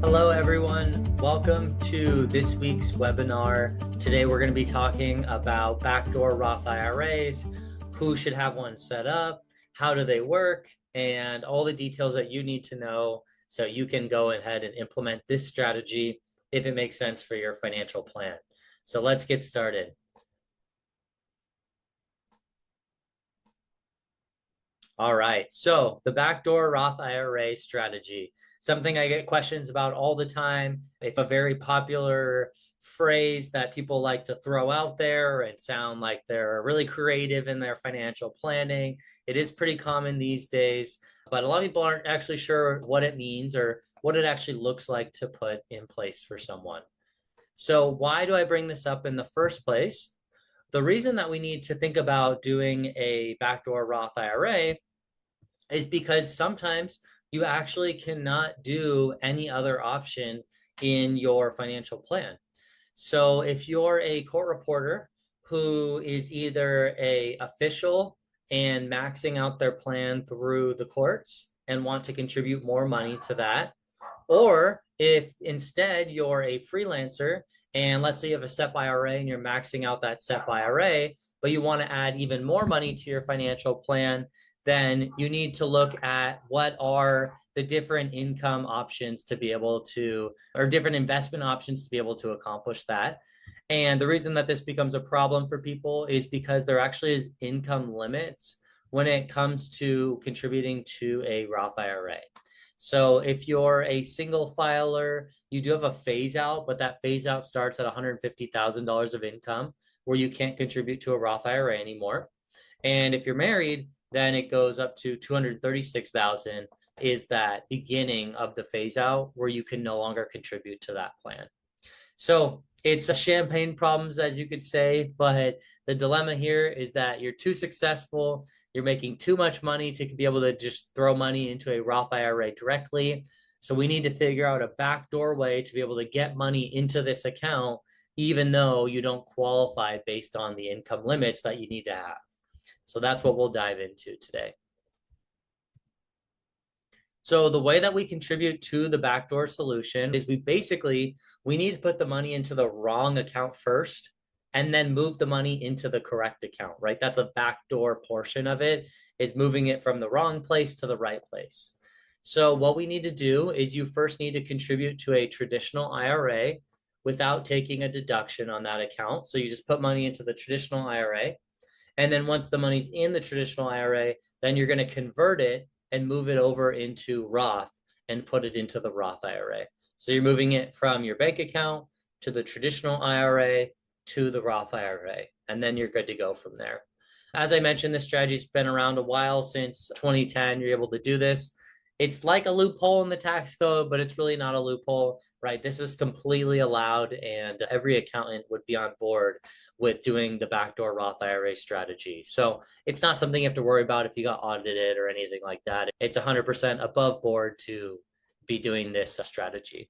Hello, everyone. Welcome to this week's webinar. Today, we're going to be talking about backdoor Roth IRAs, who should have one set up, how do they work, and all the details that you need to know so you can go ahead and implement this strategy if it makes sense for your financial plan. So let's get started. All right, so the backdoor Roth IRA strategy, something I get questions about all the time. It's a very popular phrase that people like to throw out there and sound like they're really creative in their financial planning. It is pretty common these days, but a lot of people aren't actually sure what it means or what it actually looks like to put in place for someone. So why do I bring this up in the first place? The reason that we need to think about doing a backdoor Roth IRA is because sometimes you actually cannot do any other option in your financial plan. So if you're a court reporter who is either a official and maxing out their plan through the courts and want to contribute more money to that, or if instead you're a freelancer and let's say you have a SEP IRA and you're maxing out that SEP IRA, but you want to add even more money to your financial plan, then you need to look at what are the different income options to be able to, or different investment options to be able to accomplish that. And the reason that this becomes a problem for people is because there actually is income limits when it comes to contributing to a Roth IRA. So if you're a single filer, you do have a phase out, but that phase out starts at $150,000 of income where you can't contribute to a Roth IRA anymore. And if you're married, then it goes up to 236,000 is that beginning of the phase out where you can no longer contribute to that plan. So it's a champagne problems, as you could say, but the dilemma here is that you're too successful, you're making too much money to be able to just throw money into a Roth IRA directly. So we need to figure out a backdoor way to be able to get money into this account, even though you don't qualify based on the income limits that you need to have. So that's what we'll dive into today. So the way that we contribute to the backdoor solution is we need to put the money into the wrong account first and then move the money into the correct account, right? That's a backdoor portion of it, is moving it from the wrong place to the right place. So what we need to do is you first need to contribute to a traditional IRA without taking a deduction on that account. So you just put money into the traditional IRA. And then once the money's in the traditional IRA, then you're going to convert it and move it over into Roth and put it into the Roth IRA. So you're moving it from your bank account to the traditional IRA to the Roth IRA, and then you're good to go from there. As I mentioned, this strategy's been around a while, since 2010. You're able to do this. It's like a loophole in the tax code, but it's really not a loophole, right? This is completely allowed, and every accountant would be on board with doing the backdoor Roth IRA strategy. So it's not something you have to worry about if you got audited or anything like that. It's 100% above board to be doing this strategy.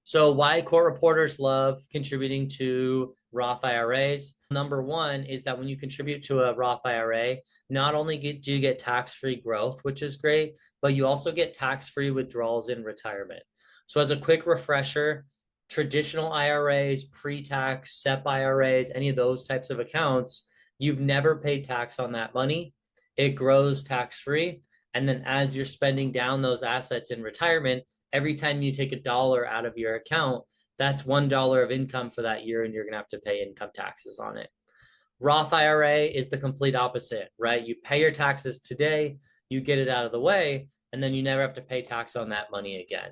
So why court reporters love contributing to Roth IRAs? Number one is that when you contribute to a Roth IRA, not only do you get tax-free growth, which is great, but you also get tax-free withdrawals in retirement. So as a quick refresher, traditional IRAs, pre-tax, SEP IRAs, any of those types of accounts, you've never paid tax on that money. It grows tax-free. And then as you're spending down those assets in retirement, every time you take $1 out of your account, that's $1 of income for that year, and you're going to have to pay income taxes on it. Roth IRA is the complete opposite, right? You pay your taxes today, you get it out of the way, and then you never have to pay tax on that money again.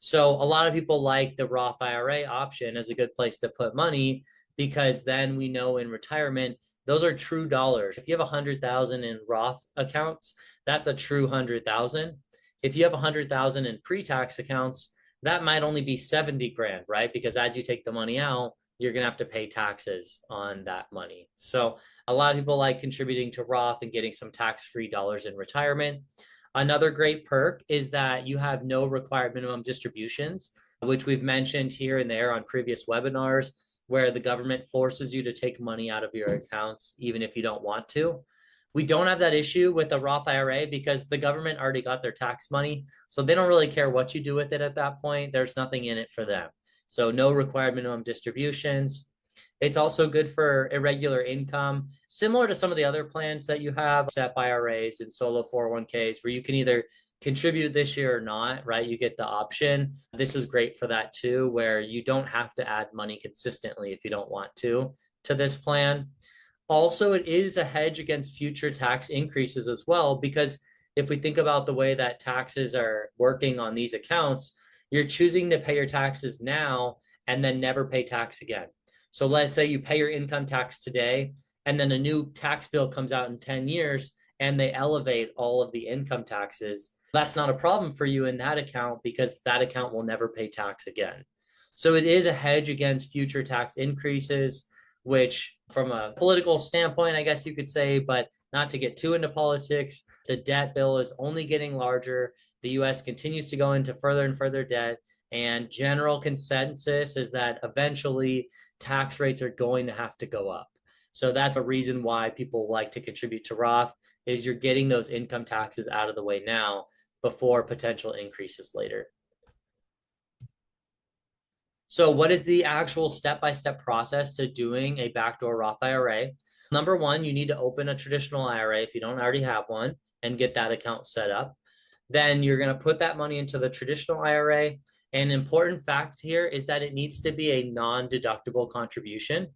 So a lot of people like the Roth IRA option as a good place to put money, because then we know in retirement, those are true dollars. If you have 100,000 in Roth accounts, that's a true 100,000. If you have 100,000 in pre-tax accounts, that might only be 70 grand, right? Because as you take the money out, you're going to have to pay taxes on that money. So a lot of people like contributing to Roth and getting some tax-free dollars in retirement. Another great perk is that you have no required minimum distributions, which we've mentioned here and there on previous webinars, where the government forces you to take money out of your accounts, even if you don't want to. We don't have that issue with the Roth IRA because the government already got their tax money. So they don't really care what you do with it at that point. There's nothing in it for them. So no required minimum distributions. It's also good for irregular income, similar to some of the other plans that you have, SEP IRAs and solo 401ks, where you can either contribute this year or not, right? You get the option. This is great for that too, where you don't have to add money consistently if you don't want to this plan. Also, it is a hedge against future tax increases as well, because if we think about the way that taxes are working on these accounts, you're choosing to pay your taxes now and then never pay tax again. So let's say you pay your income tax today, and then a new tax bill comes out in 10 years and they elevate all of the income taxes. That's not a problem for you in that account because that account will never pay tax again. So it is a hedge against future tax increases, which from a political standpoint, I guess you could say, but not to get too into politics, the debt bill is only getting larger. The US continues to go into further and further debt. And general consensus is that eventually tax rates are going to have to go up. So that's a reason why people like to contribute to Roth, is you're getting those income taxes out of the way now before potential increases later. So what is the actual step-by-step process to doing a backdoor Roth IRA? Number one, you need to open a traditional IRA if you don't already have one and get that account set up. Then you're going to put that money into the traditional IRA. An important fact here is that it needs to be a non-deductible contribution.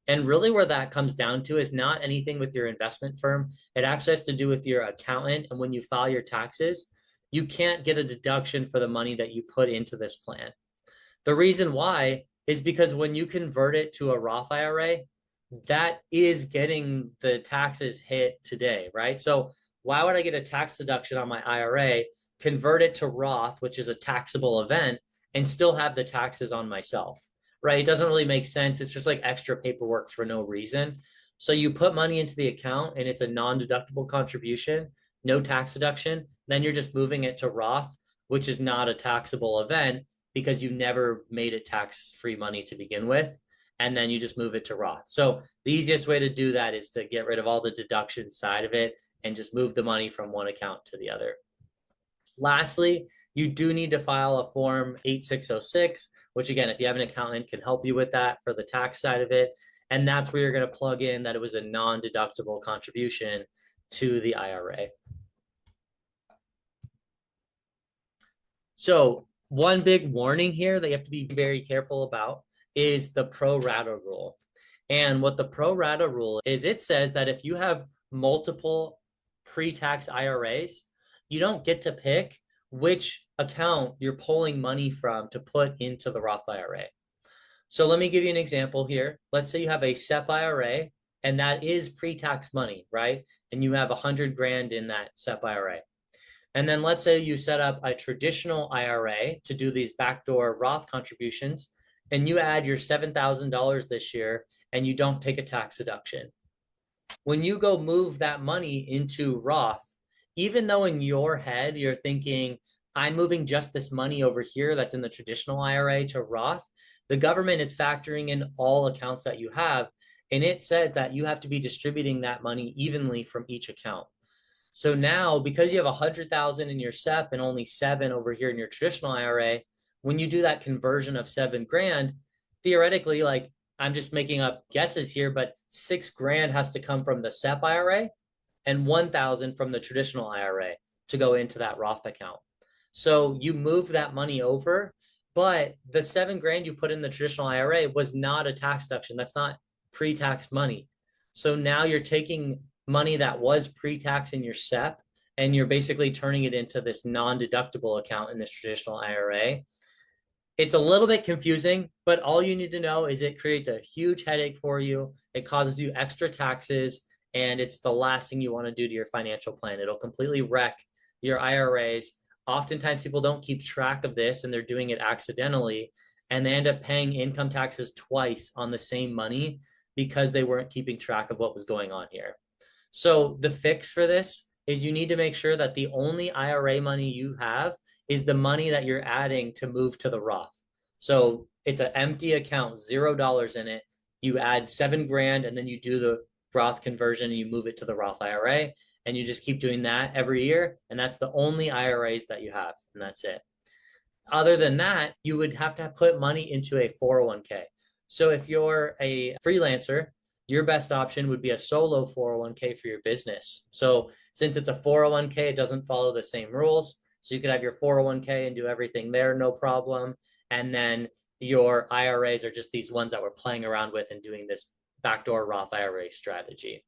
And really where that comes down to is not anything with your investment firm. It actually has to do with your accountant. And when you file your taxes, you can't get a deduction for the money that you put into this plan. The reason why is because when you convert it to a Roth IRA, that is getting the taxes hit today, right? So why would I get a tax deduction on my IRA, convert it to Roth, which is a taxable event, and still have the taxes on myself, right? It doesn't really make sense. It's just like extra paperwork for no reason. So you put money into the account and it's a non-deductible contribution, no tax deduction. Then you're just moving it to Roth, which is not a taxable event because you never made it tax-free money to begin with. And then you just move it to Roth. So the easiest way to do that is to get rid of all the deduction side of it and just move the money from one account to the other. Lastly, you do need to file a form 8606, which again, if you have an accountant, can help you with that for the tax side of it. And that's where you're going to plug in that it was a non-deductible contribution to the IRA. So one big warning here that you have to be very careful about is the pro-rata rule. And what the pro-rata rule is, it says that if you have multiple pre-tax IRAs, you don't get to pick which account you're pulling money from to put into the Roth IRA. So let me give you an example here. Let's say you have a SEP IRA, and that is pre-tax money, right? And you have 100 grand in that SEP IRA. And then let's say you set up a traditional IRA to do these backdoor Roth contributions, and you add your $7,000 this year, and you don't take a tax deduction. When you go move that money into Roth, even though in your head you're thinking, I'm moving just this money over here that's in the traditional IRA to Roth, the government is factoring in all accounts that you have, and it says that you have to be distributing that money evenly from each account. So now, because you have 100,000 in your SEP and only 7 over here in your traditional IRA, when you do that conversion of 7 grand, theoretically, like I'm just making up guesses here, but 6 grand has to come from the SEP IRA and 1,000 from the traditional IRA to go into that Roth account. So you move that money over, but the 7 grand you put in the traditional IRA was not a tax deduction. That's not pre-tax money. So now you're taking money that was pre-tax in your SEP, and you're basically turning it into this non-deductible account in this traditional IRA. It's a little bit confusing, but all you need to know is it creates a huge headache for you. It causes you extra taxes, and it's the last thing you want to do to your financial plan. It'll completely wreck your IRAs. Oftentimes people don't keep track of this and they're doing it accidentally, and they end up paying income taxes twice on the same money because they weren't keeping track of what was going on here. So the fix for this is you need to make sure that the only IRA money you have is the money that you're adding to move to the Roth. So it's an empty account, $0 in it. You add 7 grand and then you do the Roth conversion and you move it to the Roth IRA, and you just keep doing that every year. And that's the only IRAs that you have, and that's it. Other than that, you would have to put money into a 401k. So if you're a freelancer, your best option would be a solo 401k for your business. So since it's a 401k, it doesn't follow the same rules. So you could have your 401k and do everything there, no problem. And then your IRAs are just these ones that we're playing around with and doing this backdoor Roth IRA strategy.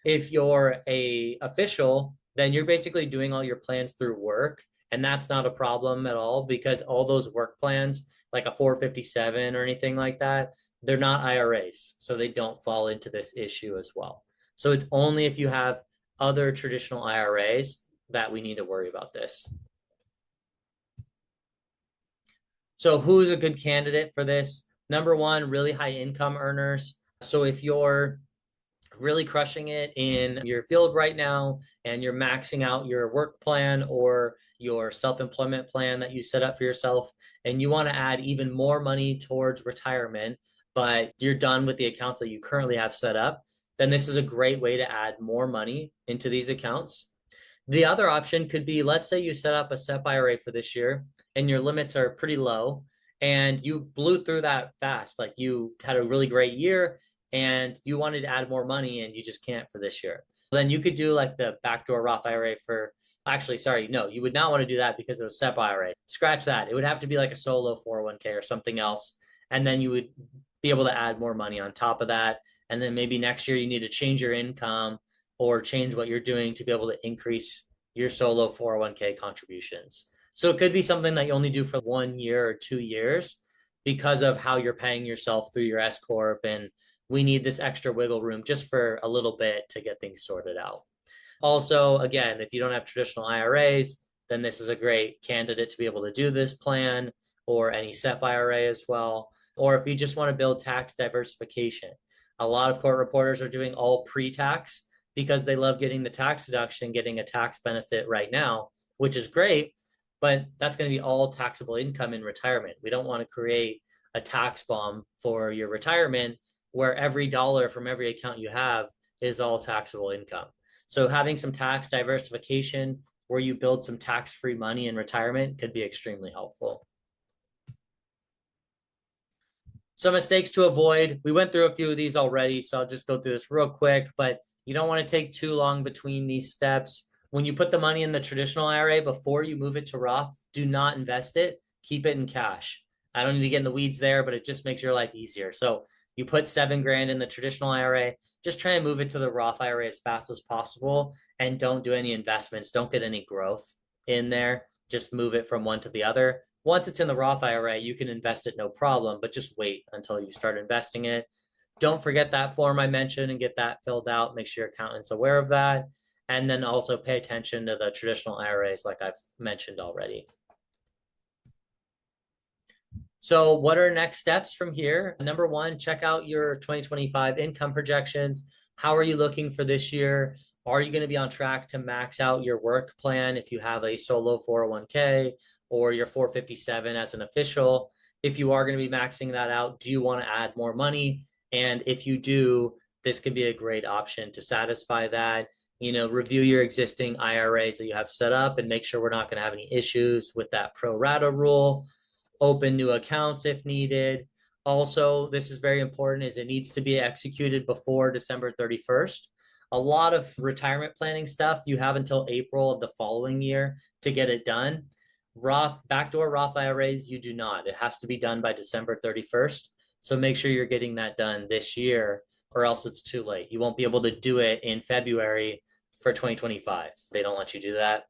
If you're a official, then you're basically doing all your plans through work. And that's not a problem at all because all those work plans, like a 457 or anything like that, they're not IRAs. So they don't fall into this issue as well. So it's only if you have other traditional IRAs that we need to worry about this. So who's a good candidate for this? Number one, really high income earners. So if you're really crushing it in your field right now and you're maxing out your work plan or your self-employment plan that you set up for yourself, and you want to add even more money towards retirement, but you're done with the accounts that you currently have set up, then this is a great way to add more money into these accounts. The other option could be, let's say you set up a SEP IRA for this year and your limits are pretty low and you blew through that fast. Like you had a really great year and you wanted to add more money and you just can't for this year. Then you could do like the backdoor Roth IRA for, actually, sorry, no, you would not want to do that because it was SEP IRA. Scratch that. It would have to be like a solo 401k or something else. And then you would be able to add more money on top of that. And then maybe next year you need to change your income or change what you're doing to be able to increase your solo 401k contributions. So it could be something that you only do for 1 year or 2 years because of how you're paying yourself through your S Corp. And we need this extra wiggle room just for a little bit to get things sorted out. Also, again, if you don't have traditional IRAs, then this is a great candidate to be able to do this plan or any SEP IRA as well. Or if you just want to build tax diversification. A lot of court reporters are doing all pre-tax because they love getting the tax deduction, getting a tax benefit right now, which is great, but that's going to be all taxable income in retirement. We don't want to create a tax bomb for your retirement where every dollar from every account you have is all taxable income. So having some tax diversification where you build some tax-free money in retirement could be extremely helpful. Some mistakes to avoid. We went through a few of these already, so I'll just go through this real quick, but you don't want to take too long between these steps. When you put the money in the traditional IRA before you move it to Roth, do not invest it. Keep it in cash. I don't need to get in the weeds there, but it just makes your life easier. So you put $7,000 in the traditional IRA, just try and move it to the Roth IRA as fast as possible and don't do any investments. Don't get any growth in there. Just move it from one to the other. Once it's in the Roth IRA, you can invest it no problem, but just wait until you start investing it. Don't forget that form I mentioned and get that filled out. Make sure your accountant's aware of that. And then also pay attention to the traditional IRAs like I've mentioned already. So what are next steps from here? Number one, check out your 2025 income projections. How are you looking for this year? Are you going to be on track to max out your work plan if you have a solo 401k or your 457 as an official? If you are going to be maxing that out, do you want to add more money? And if you do, this could be a great option to satisfy that. Review your existing IRAs that you have set up and make sure we're not going to have any issues with that pro-rata rule. Open new accounts if needed. Also, this is very important, is it needs to be executed before December 31st. A lot of retirement planning stuff, you have until April of the following year to get it done. Backdoor Roth IRAs, you do not. It has to be done by December 31st. So make sure you're getting that done this year or else it's too late. You won't be able to do it in February for 2025. They don't let you do that.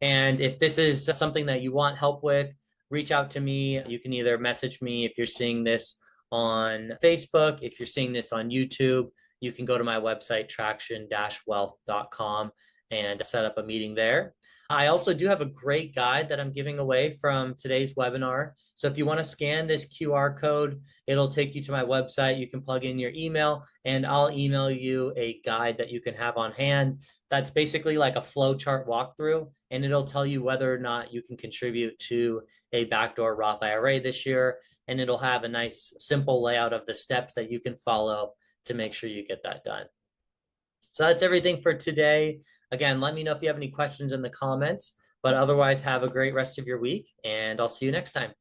And if this is something that you want help with, reach out to me. You can either message me if you're seeing this on Facebook. If you're seeing this on YouTube, you can go to my website, traction-wealth.com, and set up a meeting there. I also do have a great guide that I'm giving away from today's webinar. So if you want to scan this QR code, it'll take you to my website. You can plug in your email and I'll email you a guide that you can have on hand. That's basically like a flow chart walkthrough, and it'll tell you whether or not you can contribute to a backdoor Roth IRA this year. And it'll have a nice simple layout of the steps that you can follow to make sure you get that done. So that's everything for today. Again, let me know if you have any questions in the comments, but otherwise, have a great rest of your week, and I'll see you next time.